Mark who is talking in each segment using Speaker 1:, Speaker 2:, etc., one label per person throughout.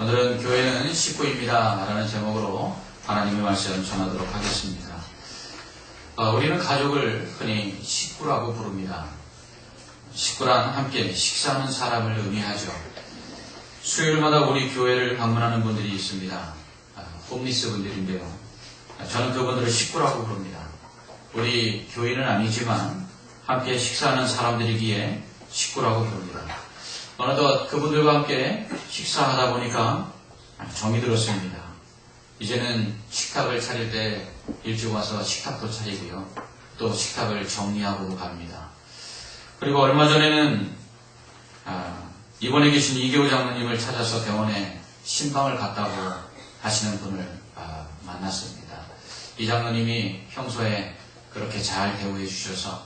Speaker 1: 오늘은 교회는 식구입니다 라는 제목으로 하나님의 말씀 전하도록 하겠습니다. 우리는 가족을 흔히 식구라고 부릅니다. 식구란 함께 식사하는 사람을 의미하죠. 수요일마다 우리 교회를 방문하는 분들이 있습니다. 홈리스 분들인데요. 저는 그분들을 식구라고 부릅니다. 우리 교인은 아니지만 함께 식사하는 사람들이기에 식구라고 부릅니다. 어느덧 그분들과 함께 식사하다 보니까 정이 들었습니다. 이제는 식탁을 차릴 때 일찍 와서 식탁도 차리고요. 또 식탁을 정리하고 갑니다. 그리고 얼마 전에는 입원해 계신 이계호 장로님을 찾아서 병원에 신방을 갔다고 하시는 분을 만났습니다. 이 장로님이 평소에 그렇게 잘 대우해 주셔서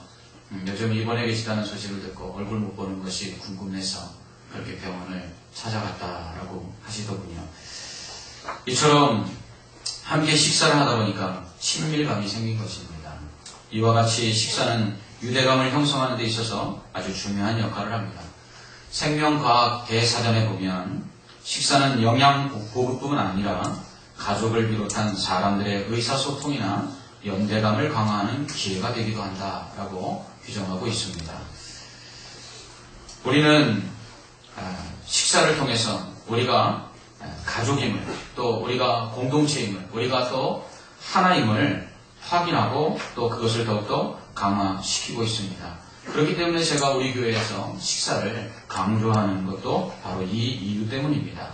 Speaker 1: 요즘 입원해 계시다는 소식을 듣고 얼굴 못 보는 것이 궁금해서 그렇게 병원을 찾아갔다라고 하시더군요. 이처럼 함께 식사를 하다 보니까 친밀감이 생긴 것입니다. 이와 같이 식사는 유대감을 형성하는 데 있어서 아주 중요한 역할을 합니다. 생명과학 대사전에 보면 식사는 영양 보급뿐만 아니라 가족을 비롯한 사람들의 의사소통이나 연대감을 강화하는 기회가 되기도 한다라고 규정하고 있습니다. 우리는 식사를 통해서 우리가 가족임을, 또 우리가 공동체임을, 우리가 또 하나임을 확인하고 또 그것을 더욱더 강화시키고 있습니다. 그렇기 때문에 제가 우리 교회에서 식사를 강조하는 것도 바로 이 이유 때문입니다.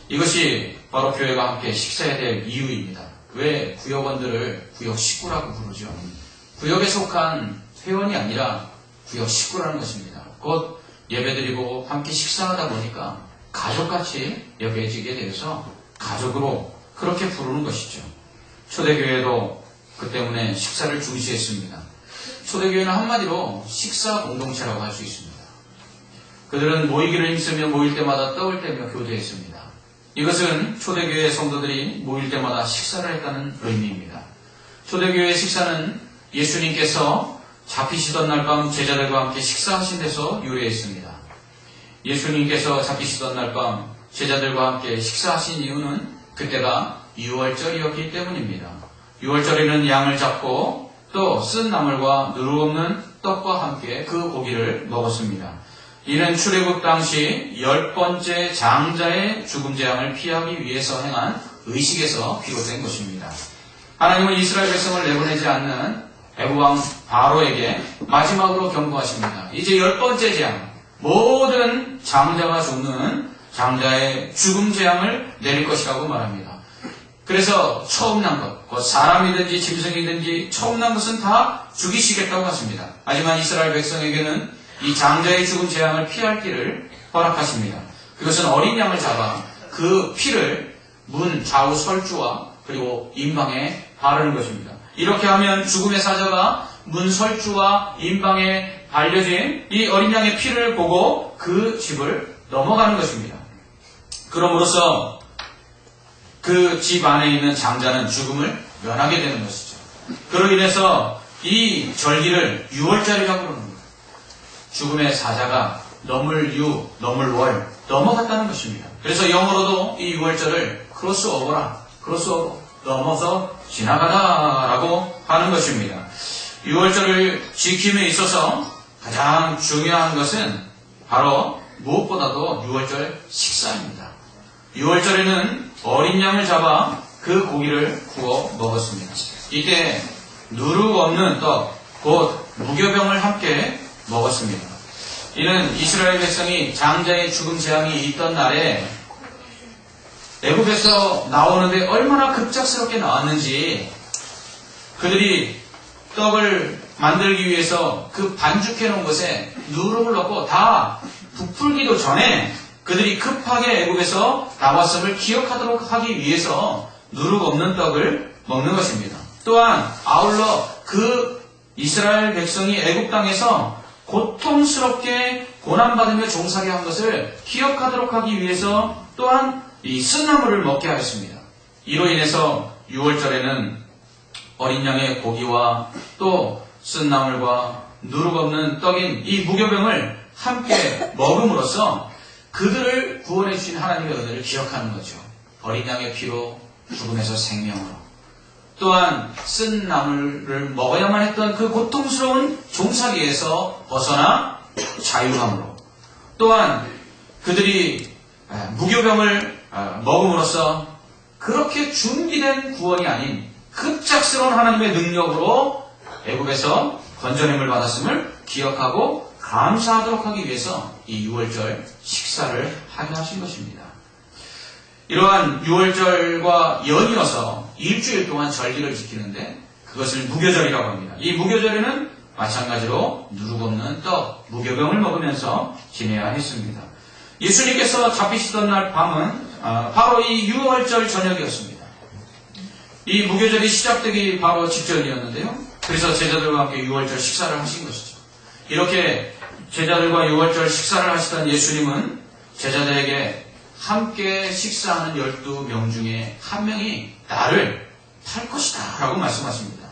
Speaker 1: 이것이 바로 교회가 함께 식사해야 될 이유입니다. 왜 구역원들을 구역 식구라고 부르죠? 구역에 속한 회원이 아니라 구역 식구라는 것입니다. 곧 예배드리고 함께 식사하다 보니까 가족같이 여겨지게 되어서 가족으로 그렇게 부르는 것이죠. 초대교회도 그 때문에 식사를 중시했습니다. 초대교회는 한마디로 식사 공동체라고 할 수 있습니다. 그들은 모이기를 힘쓰며 모일 때마다 떡을 떼며 교제했습니다. 이것은 초대교회 성도들이 모일 때마다 식사를 했다는 의미입니다. 초대교회의 식사는 예수님께서 잡히시던 날 밤 제자들과 함께 식사하신 데서 유래했습니다. 예수님께서 잡히시던 날 밤 제자들과 함께 식사하신 이유는 그때가 유월절이었기 때문입니다. 유월절에는 양을 잡고 또 쓴 나물과 누룩 없는 떡과 함께 그 고기를 먹었습니다. 이는 출애굽 당시 10번째 장자의 죽음 재앙을 피하기 위해서 행한 의식에서 비롯된 것입니다. 하나님은 이스라엘 백성을 내보내지 않는 애국왕 바로에게 마지막으로 경고하십니다. 이제 10번째 재앙, 모든 장자가 죽는 장자의 죽음 재앙을 내릴 것이라고 말합니다. 그래서 처음 난 것, 곧 사람이든지 짐승이든지 처음 난 것은 다 죽이시겠다고 하십니다. 하지만 이스라엘 백성에게는 이 장자의 죽음 재앙을 피할 길을 허락하십니다. 그것은 어린 양을 잡아 그 피를 문 좌우 설주와 그리고 임방에 바르는 것입니다. 이렇게 하면 죽음의 사자가 문 설주와 임방에 발려진 이 어린 양의 피를 보고 그 집을 넘어가는 것입니다. 그럼으로써 그 집 안에 있는 장자는 죽음을 면하게 되는 것이죠. 그로 인해서 이 절기를 유월절이라고 부르는 겁니다. 죽음의 사자가 넘을유, 넘을월 넘어갔다는 것입니다. 그래서 영어로도 이 유월절을 크로스오버라, 크로스오버, 넘어서 지나가다라고 하는 것입니다. 유월절을 지킴에 있어서 가장 중요한 것은 바로 무엇보다도 유월절 식사입니다. 유월절에는 어린 양을 잡아 그 고기를 구워 먹었습니다. 이때 누룩 없는 떡, 곧 무교병을 함께 먹었습니다. 이는 이스라엘 백성이 장자의 죽음 재앙이 있던 날에 애굽에서 나오는데 얼마나 급작스럽게 나왔는지 그들이 떡을 만들기 위해서 그 반죽해 놓은 것에 누룩을 넣고 다 부풀기도 전에 그들이 급하게 애굽에서 나왔음을 기억하도록 하기 위해서 누룩 없는 떡을 먹는 것입니다. 또한 아울러 그 이스라엘 백성이 애굽 땅에서 고통스럽게 고난받으며 종살이 한 것을 기억하도록 하기 위해서 또한 이 쓴나물을 먹게 하였습니다. 이로 인해서 유월절에는 어린 양의 고기와 또 쓴나물과 누룩 없는 떡인 이 무교병을 함께 먹음으로써 그들을 구원해 주신 하나님의 은혜를 기억하는 거죠. 어린 양의 피로 죽음에서 생명으로, 또한 쓴 나물을 먹어야만 했던 그 고통스러운 종살이에서 벗어나 자유함으로, 또한 그들이 무교병을 먹음으로써 그렇게 준비된 구원이 아닌 급작스러운 하나님의 능력으로 애굽에서 건져냄을 받았음을 기억하고 감사하도록 하기 위해서 이 유월절 식사를 하게 하신 것입니다. 이러한 유월절과 연이어서 일주일 동안 절기를 지키는데 그것을 무교절이라고 합니다. 이 무교절에는 마찬가지로 누룩 없는 떡, 무교병을 먹으면서 지내야 했습니다. 예수님께서 잡히시던 날 밤은 바로 이 유월절 저녁이었습니다. 이 무교절이 시작되기 바로 직전이었는데요. 그래서 제자들과 함께 유월절 식사를 하신 것이죠. 이렇게 제자들과 유월절 식사를 하시던 예수님은 제자들에게 함께 식사하는 12명 중에 한 명이 나를 팔 것이다 라고 말씀하십니다.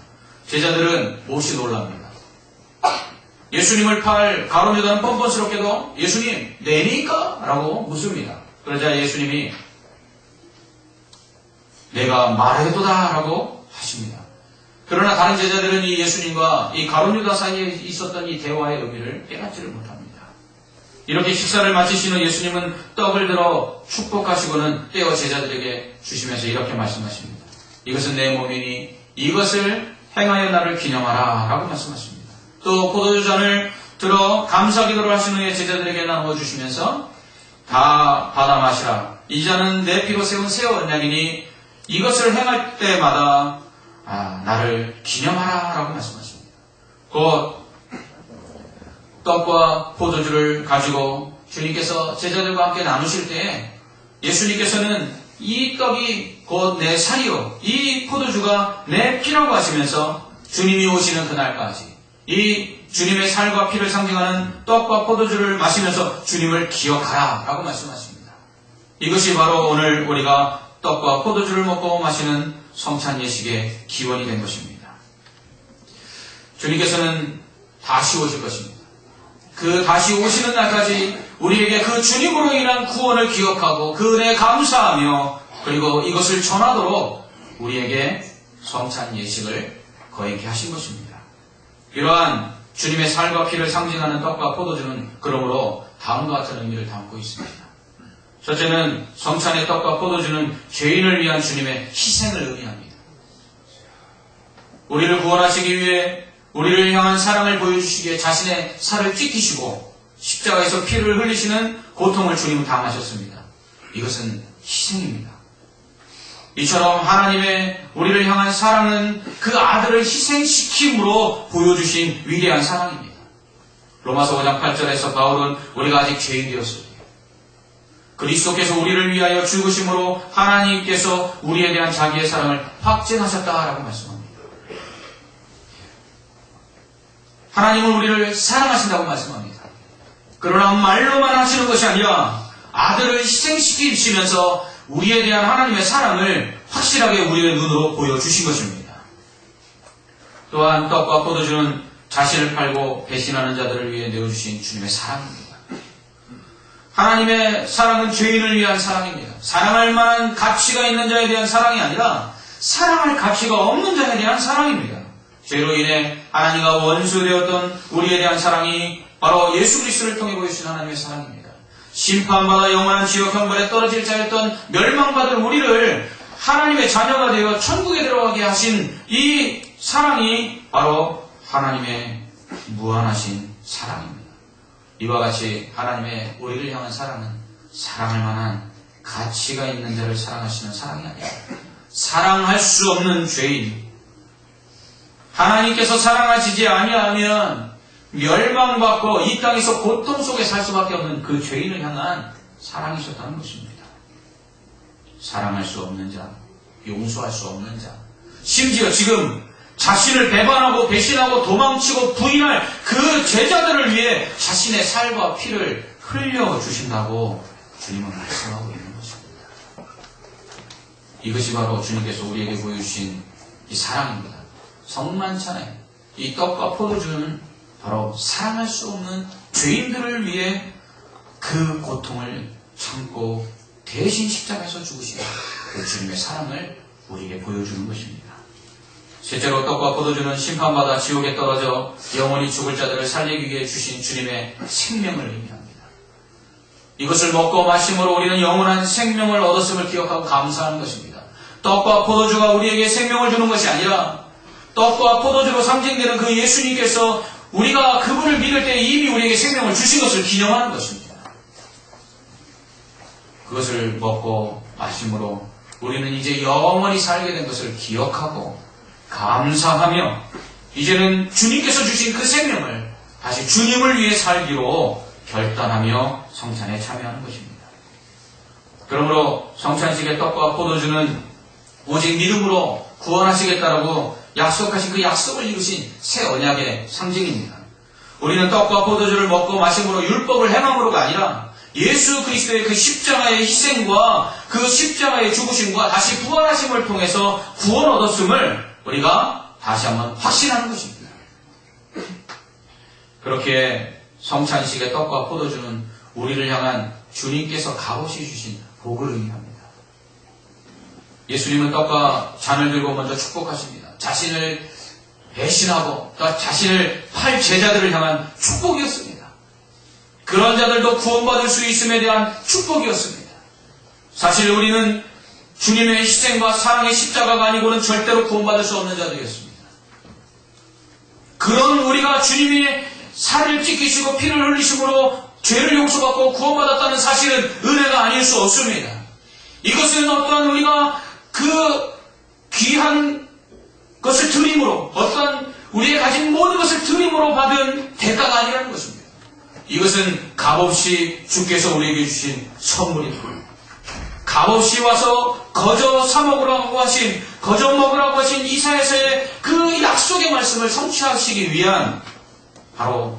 Speaker 1: 제자들은 몹시 놀랍니다. 예수님을 팔 가룟 유다는 뻔뻔스럽게도 예수님 내니까? 라고 묻습니다. 그러자 예수님이 내가 말해도다 라고 하십니다. 그러나 다른 제자들은 이 예수님과 이 가룟 유다 사이에 있었던 이 대화의 의미를 깨닫지를 못합니다. 이렇게 식사를 마치시는 예수님은 떡을 들어 축복하시고는 떼어 제자들에게 주시면서 이렇게 말씀하십니다. 이것은 내 몸이니 이것을 행하여 나를 기념하라 라고 말씀하십니다. 또 포도주잔을 들어 감사기도를 하신 후에 제자들에게 나누어 주시면서 다 받아 마시라. 이 잔은 내 피로 세운 새 언약이니 이것을 행할 때마다 나를 기념하라 라고 말씀하십니다. 곧 떡과 포도주를 가지고 주님께서 제자들과 함께 나누실 때에 예수님께서는 이 떡이 곧 내 살이요, 이 포도주가 내 피라고 하시면서 주님이 오시는 그날까지 이 주님의 살과 피를 상징하는 떡과 포도주를 마시면서 주님을 기억하라 라고 말씀하십니다. 이것이 바로 오늘 우리가 떡과 포도주를 먹고 마시는 성찬 예식의 기원이 된 것입니다. 주님께서는 다시 오실 것입니다. 그 다시 오시는 날까지 우리에게 그 주님으로 인한 구원을 기억하고 그 은혜에 감사하며 그리고 이것을 전하도록 우리에게 성찬 예식을 거행케 하신 것입니다. 이러한 주님의 살과 피를 상징하는 떡과 포도주는 그러므로 다음과 같은 의미를 담고 있습니다. 첫째는 성찬의 떡과 포도주는 죄인을 위한 주님의 희생을 의미합니다. 우리를 구원하시기 위해 우리를 향한 사랑을 보여주시기에 자신의 살을 찢기시고 십자가에서 피를 흘리시는 고통을 주님은 당하셨습니다. 이것은 희생입니다. 이처럼 하나님의 우리를 향한 사랑은 그 아들을 희생시킴으로 보여주신 위대한 사랑입니다. 로마서 5장 8절에서 바울은 우리가 아직 죄인 되었을 때 그리스도께서 우리를 위하여 죽으심으로 하나님께서 우리에 대한 자기의 사랑을 확증하셨다라고 말씀합니다. 하나님은 우리를 사랑하신다고 말씀합니다. 그러나 말로만 하시는 것이 아니라 아들을 희생시키시면서 우리에 대한 하나님의 사랑을 확실하게 우리의 눈으로 보여주신 것입니다. 또한 떡과 포도주는 자신을 팔고 배신하는 자들을 위해 내어주신 주님의 사랑입니다. 하나님의 사랑은 죄인을 위한 사랑입니다. 사랑할 만한 가치가 있는 자에 대한 사랑이 아니라 사랑할 가치가 없는 자에 대한 사랑입니다. 죄로 인해 하나님과 원수되었던 우리에 대한 사랑이 바로 예수 그리스도를 통해 보여주신 하나님의 사랑입니다. 심판받아 영원한 지옥 형벌에 떨어질 자였던 멸망받을 우리를 하나님의 자녀가 되어 천국에 들어가게 하신 이 사랑이 바로 하나님의 무한하신 사랑입니다. 이와 같이 하나님의 우리를 향한 사랑은 사랑할 만한 가치가 있는 자를 사랑하시는 사랑이 아니라 사랑할 수 없는 죄인, 하나님께서 사랑하시지 아니하면 멸망받고 이 땅에서 고통 속에 살 수밖에 없는 그 죄인을 향한 사랑이셨다는 것입니다. 사랑할 수 없는 자, 용서할 수 없는 자, 심지어 지금 자신을 배반하고 배신하고 도망치고 부인할 그 제자들을 위해 자신의 살과 피를 흘려주신다고 주님은 말씀하고 있는 것입니다. 이것이 바로 주님께서 우리에게 보여주신 이 사랑입니다. 성만찬의 이 떡과 포도주는 바로 사랑할 수 없는 죄인들을 위해 그 고통을 참고 대신 십자가에서 죽으시고 그 주님의 사랑을 우리에게 보여주는 것입니다. 실제로 떡과 포도주는 심판받아 지옥에 떨어져 영원히 죽을 자들을 살리기 위해 주신 주님의 생명을 의미합니다. 이것을 먹고 마심으로 우리는 영원한 생명을 얻었음을 기억하고 감사하는 것입니다. 떡과 포도주가 우리에게 생명을 주는 것이 아니라 떡과 포도주로 상징되는 그 예수님께서 우리가 그분을 믿을 때 이미 우리에게 생명을 주신 것을 기념하는 것입니다. 그것을 먹고 마심으로 우리는 이제 영원히 살게 된 것을 기억하고 감사하며 이제는 주님께서 주신 그 생명을 다시 주님을 위해 살기로 결단하며 성찬에 참여하는 것입니다. 그러므로 성찬식의 떡과 포도주는 오직 믿음으로 구원하시겠다라고 약속하신 그 약속을 이루신 새 언약의 상징입니다. 우리는 떡과 포도주를 먹고 마심으로 율법을 행함으로가 아니라 예수 그리스도의 그 십자가의 희생과 그 십자가의 죽으심과 다시 부활하심을 통해서 구원 얻었음을 우리가 다시 한번 확신하는 것입니다. 그렇게 성찬식의 떡과 포도주는 우리를 향한 주님께서 값없이 주신 복을 의미합니다. 예수님은 떡과 잔을 들고 먼저 축복하십니다. 자신을 배신하고 또 자신을 팔 제자들을 향한 축복이었습니다. 그런 자들도 구원받을 수 있음에 대한 축복이었습니다. 사실 우리는 주님의 희생과 사랑의 십자가가 아니고는 절대로 구원받을 수 없는 자들이었습니다. 그런 우리가 주님의 살을 찢기시고 피를 흘리심으로 죄를 용서받고 구원받았다는 사실은 은혜가 아닐 수 없습니다. 이것은 어떠한 우리가 그 귀한 것을 드림으로 어떠한 우리의 가진 모든 것을 드림으로 받은 대가가 아니라는 것입니다. 이것은 값없이 주께서 우리에게 주신 선물입니다. 값없이 와서 거저 사 먹으라고 하신, 거저 먹으라고 하신 이사야서의 그 약속의 말씀을 성취하시기 위한 바로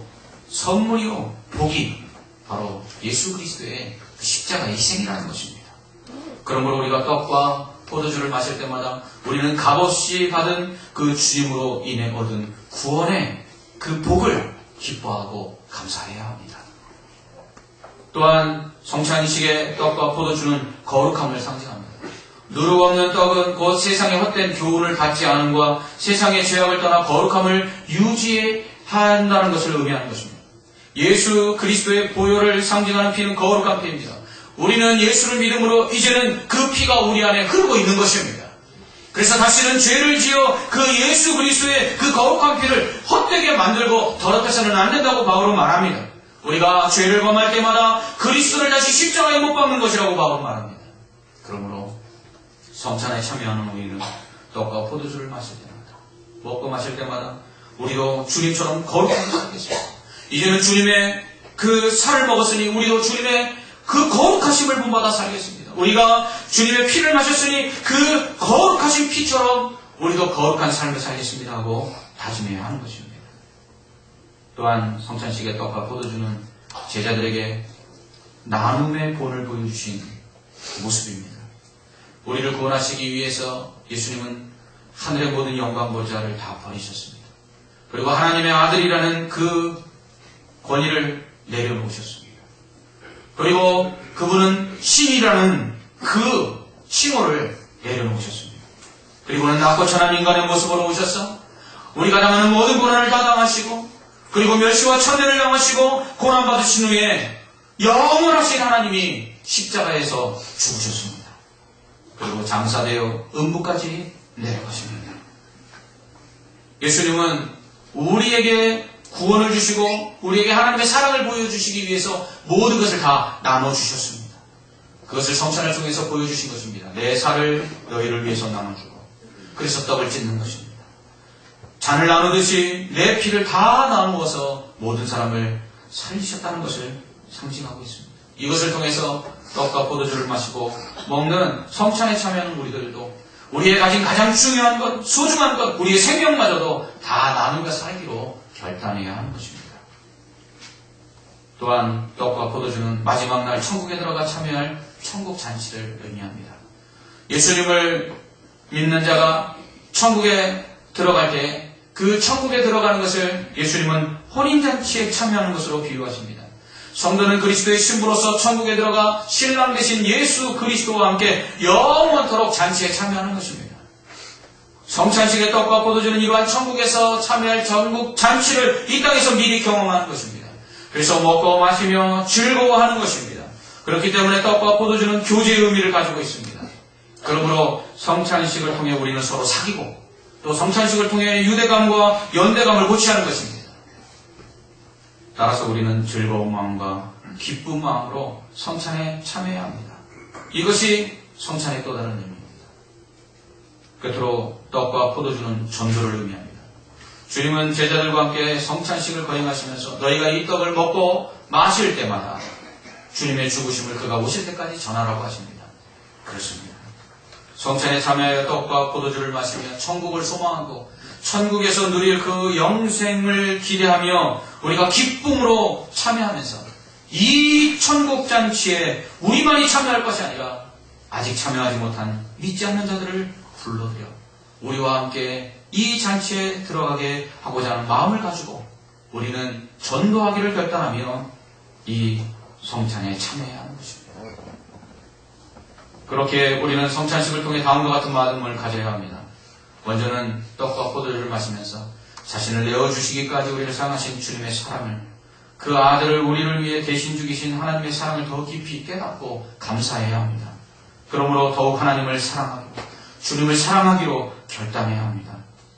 Speaker 1: 선물이요 복이 바로 예수 그리스도의 그 십자가의 희생이라는 것입니다. 그러므로 우리가 떡과 포도주를 마실 때마다 우리는 값없이 받은 그 주님으로 인해 얻은 구원의 그 복을 기뻐하고 감사해야 합니다. 또한 성찬식의 떡과 포도주는 거룩함을 상징합니다. 누룩 없는 떡은 곧 세상의 헛된 교훈을 받지 않음과 세상의 죄악을 떠나 거룩함을 유지해야 한다는 것을 의미하는 것입니다. 예수 그리스도의 보혈을 상징하는 피는 거룩한 피입니다. 우리는 예수를 믿음으로 이제는 그 피가 우리 안에 흐르고 있는 것입니다. 그래서 다시는 죄를 지어 그 예수 그리스도의 그 거룩한 피를 헛되게 만들고 더럽혀서는 안 된다고 바울은 말합니다. 우리가 죄를 범할 때마다 그리스도를 다시 십자가에 못 박는 것이라고 바울은 말합니다. 그러므로 성찬에 참여하는 우리는 떡과 포도주를 마실 때마다 먹고 마실 때마다 우리도 주님처럼 거룩하게 살겠습니다. 이제는 주님의 그 살을 먹었으니 우리도 주님의 그 거룩하심을 본받아 살겠습니다. 우리가 주님의 피를 마셨으니 그 거룩하신 피처럼 우리도 거룩한 삶을 살겠습니다 하고 다짐해야 하는 것입니다. 또한 성찬식의 떡과 포도주는 제자들에게 나눔의 본을 보여주신 모습입니다. 우리를 구원하시기 위해서 예수님은 하늘의 모든 영광 보좌를 다 버리셨습니다. 그리고 하나님의 아들이라는 그 권위를 내려놓으셨습니다. 그리고 그분은 신이라는 그 칭호를 내려놓으셨습니다. 그리고는 낮고 천한 인간의 모습으로 오셔서 우리가 당하는 모든 고난을 다 당하시고 그리고 멸시와 천대를 당하시고 고난받으신 후에 영원하신 하나님이 십자가에서 죽으셨습니다. 그리고 장사되어 음부까지 내려가십니다. 예수님은 우리에게 구원을 주시고 우리에게 하나님의 사랑을 보여주시기 위해서 모든 것을 다 나눠주셨습니다. 그것을 성찬을 통해서 보여주신 것입니다. 내 살을 너희를 위해서 나눠주고 그래서 떡을 찢는 것입니다. 잔을 나누듯이 내 피를 다 나누어서 모든 사람을 살리셨다는 것을 상징하고 있습니다. 이것을 통해서 떡과 포도주를 마시고 먹는 성찬에 참여하는 우리들도 우리의 가진 가장 중요한 것, 소중한 것, 우리의 생명마저도 다 나누며 살기로 결단해야 하는 것입니다. 또한 떡과 포도주는 마지막 날 천국에 들어가 참여할 천국 잔치를 의미합니다. 예수님을 믿는 자가 천국에 들어갈 때 그 천국에 들어가는 것을 예수님은 혼인잔치에 참여하는 것으로 비유하십니다. 성도는 그리스도의 신부로서 천국에 들어가 신랑 되신 예수 그리스도와 함께 영원토록 잔치에 참여하는 것입니다. 성찬식의 떡과 포도주는 이러한 천국에서 참여할 전국 잔치를 이 땅에서 미리 경험하는 것입니다. 그래서 먹고 마시며 즐거워하는 것입니다. 그렇기 때문에 떡과 포도주는 교제의 의미를 가지고 있습니다. 그러므로 성찬식을 통해 우리는 서로 사귀고 또 성찬식을 통해 유대감과 연대감을 고취하는 것입니다. 따라서 우리는 즐거운 마음과 기쁜 마음으로 성찬에 참여해야 합니다. 이것이 성찬의 또 다른 의미입니다. 끝으로 떡과 포도주는 전도를 의미합니다. 주님은 제자들과 함께 성찬식을 거행하시면서 너희가 이 떡을 먹고 마실 때마다 주님의 죽으심을 그가 오실 때까지 전하라고 하십니다. 그렇습니다. 성찬에 참여하여 떡과 포도주를 마시며 천국을 소망하고 천국에서 누릴 그 영생을 기대하며 우리가 기쁨으로 참여하면서 이 천국잔치에 우리만이 참여할 것이 아니라 아직 참여하지 못한 믿지 않는 자들을 불러들여 우리와 함께 이 잔치에 들어가게 하고자 하는 마음을 가지고 우리는 전도하기를 결단하며 이 성찬에 참여해야 하는 것입니다. 그렇게 우리는 성찬식을 통해 다음과 같은 마음을 가져야 합니다. 먼저는 떡과 포도주를 마시면서 자신을 내어주시기까지 우리를 사랑하신 주님의 사랑을, 그 아들을 우리를 위해 대신 죽이신 하나님의 사랑을 더 깊이 깨닫고 감사해야 합니다. 그러므로 더욱 하나님을 사랑하고 주님을 사랑하기로 결단해야 합니다.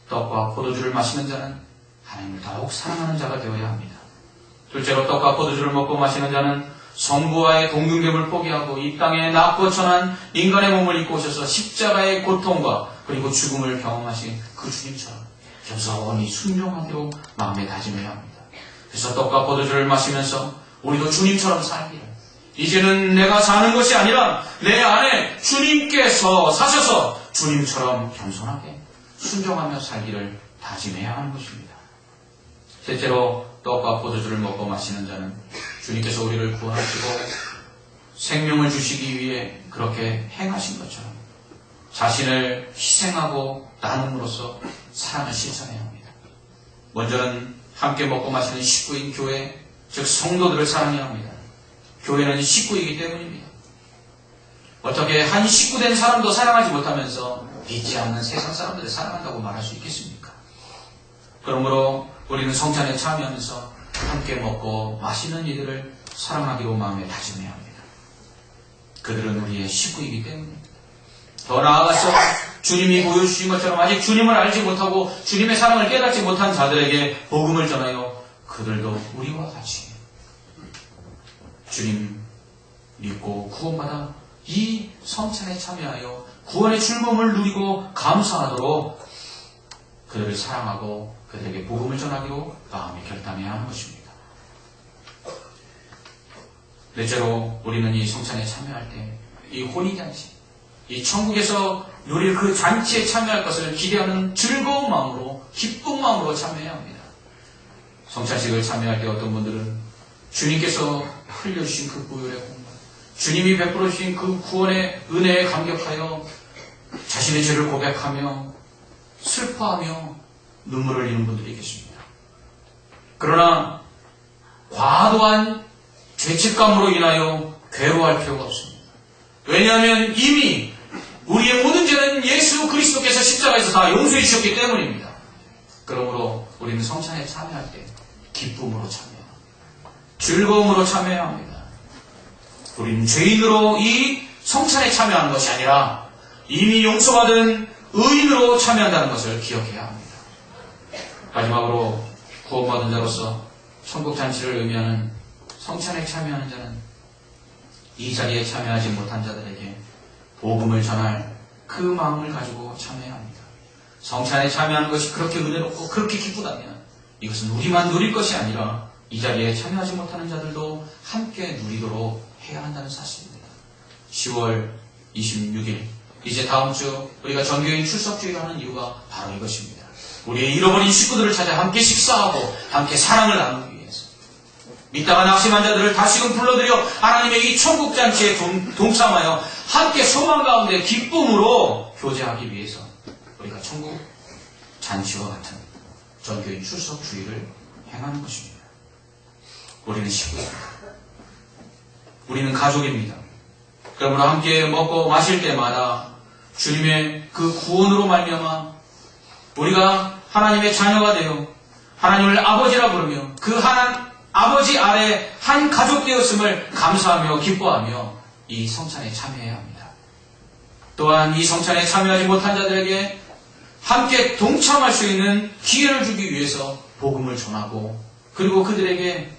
Speaker 1: 떡과 포도주를 마시는 자는 하나님을 더욱 사랑하는 자가 되어야 합니다. 둘째로 떡과 포도주를 먹고 마시는 자는 성부와의 동등됨을 포기하고 이 땅에 낮고 천한 인간의 몸을 입고 오셔서 십자가의 고통과 그리고 죽음을 경험하신 그 주님처럼 겸손히 순종하기로 마음에 다짐해야 합니다. 그래서 떡과 포도주를 마시면서 우리도 주님처럼 살기를, 이제는 내가 사는 것이 아니라 내 안에 주님께서 사셔서 주님처럼 겸손하게 순종하며 살기를 다짐해야 하는 것입니다. 셋째로 떡과 포도주를 먹고 마시는 자는 주님께서 우리를 구원하시고 생명을 주시기 위해 그렇게 행하신 것처럼 자신을 희생하고 나눔으로써 사랑을 실천해야 합니다. 먼저는 함께 먹고 마시는 식구인 교회, 즉 성도들을 사랑해야 합니다. 교회는 식구이기 때문입니다. 어떻게 한 식구된 사람도 사랑하지 못하면서 믿지 않는 세상 사람들을 사랑한다고 말할 수 있겠습니까? 그러므로 우리는 성찬에 참여하면서 함께 먹고 마시는 이들을 사랑하기로 마음에 다짐해야 합니다. 그들은 우리의 식구이기 때문입니다. 더 나아가서 주님이 보여주신 것처럼 아직 주님을 알지 못하고 주님의 사랑을 깨닫지 못한 자들에게 복음을 전하여 그들도 우리와 같이 주님 믿고 구원받아 이 성찬에 참여하여 구원의 즐거움을 누리고 감사하도록 그들을 사랑하고 그들에게 복음을 전하기로 마음에 결단해야 하는 것입니다. 넷째로 우리는 이 성찬에 참여할 때 이 혼인잔치, 이 천국에서 누릴 그 잔치에 참여할 것을 기대하는 즐거운 마음으로, 기쁜 마음으로 참여해야 합니다. 성찬식을 참여할 때 어떤 분들은 주님께서 흘려주신 그 보혈의 공로, 주님이 베풀어 주신 그 구원의 은혜에 감격하여 자신의 죄를 고백하며 슬퍼하며 눈물을 흘리는 분들이 계십니다. 그러나 과도한 죄책감으로 인하여 괴로워할 필요가 없습니다. 왜냐하면 이미 우리의 모든 죄는 예수 그리스도께서 십자가에서 다 용서해 주셨기 때문입니다. 그러므로 우리는 성찬에 참여할 때 기쁨으로 참여해야 합니다. 즐거움으로 참여해야 합니다. 우리는 죄인으로 이 성찬에 참여하는 것이 아니라 이미 용서받은 의인으로 참여한다는 것을 기억해야 합니다. 마지막으로 구원받은 자로서 천국잔치를 의미하는 성찬에 참여하는 자는 이 자리에 참여하지 못한 자들에게 복음을 전할 그 마음을 가지고 참여해야 합니다. 성찬에 참여하는 것이 그렇게 은혜롭고 그렇게 기쁘다면 이것은 우리만 누릴 것이 아니라 이 자리에 참여하지 못하는 자들도 함께 누리도록 해야 한다는 사실입니다. 10월 26일 이제 다음 주 우리가 전교인 출석주의를 하는 이유가 바로 이것입니다. 우리의 잃어버린 식구들을 찾아 함께 식사하고 함께 사랑을 나누기 위해서 믿다가 낙심한 자들을 다시금 불러들여 하나님의 이 천국잔치에 동참하여 함께 소망 가운데 기쁨으로 교제하기 위해서 우리가 천국잔치와 같은 전교인 출석주의를 행하는 것입니다. 우리는 식구입니다. 우리는 가족입니다. 그러므로 함께 먹고 마실 때마다 주님의 그 구원으로 말미암아 우리가 하나님의 자녀가 되어 하나님을 아버지라 부르며 그 하나님 아버지 아래 한 가족 되었음을 감사하며 기뻐하며 이 성찬에 참여해야 합니다. 또한 이 성찬에 참여하지 못한 자들에게 함께 동참할 수 있는 기회를 주기 위해서 복음을 전하고 그리고 그들에게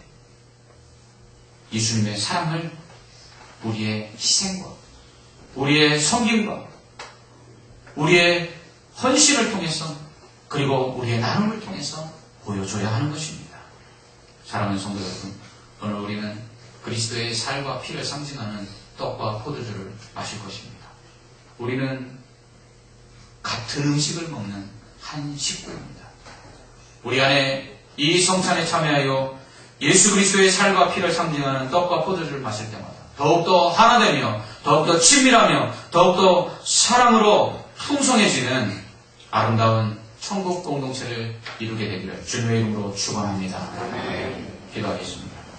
Speaker 1: 예수님의 사랑을 우리의 희생과 우리의 섬김과 우리의 헌신을 통해서 그리고 우리의 나눔을 통해서 보여줘야 하는 것입니다. 사랑하는 성도 여러분, 오늘 우리는 그리스도의 살과 피를 상징하는 떡과 포도주를 마실 것입니다. 우리는 같은 음식을 먹는 한 식구입니다. 우리 안에 이 성찬에 참여하여 예수 그리스도의 살과 피를 상징하는 떡과 포도주를 마실 때마다 더욱더 하나되며 더욱더 친밀하며 더욱더 사랑으로 풍성해지는 아름다운 천국 공동체를 이루게 되기를 주님의 이름으로 축원합니다. 기도하겠습니다.